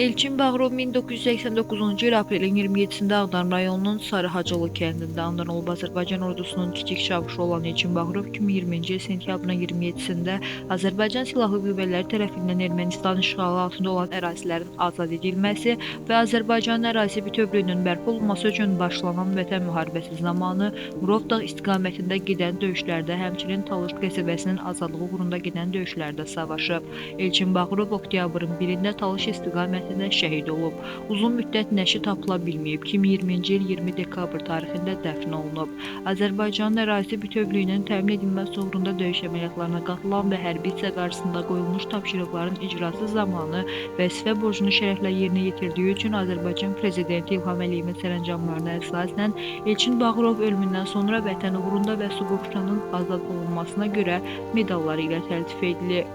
Elçin Bağırov 1989-cu il aprelin 27-sində Ağdam rayonunun Sarıhacılı kəndində anadan olub. Azərbaycan ordusunun kiçik çavuşu olan Elçin Bağırov 2020-ci il sentyabrın 27-sində Azərbaycan Silahlı Qüvvələri tərəfindən Ermənistan işğalı altında olan ərazilərin azad edilməsi və Azərbaycanın ərazi bütövlüyünün bərpa olunması üçün başlanan Vətən müharibəsi zamanı Murovdağ istiqamətində gedən döyüşlərdə, həmçinin Talış qəsəbəsinin azadlığı uğrunda gedən döyüşlərdə savaşıb. Elçin Bağırov oktyabrın 1-də Talış istiqamətində şəhid olub. Uzun müddət nəşi tapıla bilməyib. 2020-ci il 20 dekabr tarixində dəfn olunub. Azərbaycanın ərazi bütövlüyünün təmin edilməsi uğrunda döyüş əməliyyatlarına qatılan və hərbi hissə qarşısında qoyulmuş tapşırıqların icrası zamanı vəzifə borcunu şərəflə yerinə yetirdiyi üçün Azərbaycan Prezidenti İlham Əliyevin sərəncamlarına əsasən Elçin Bağırov ölümündən sonra vətən uğrunda və Suqovuşanın azad olunmasına görə medalları ilə təltif edilir.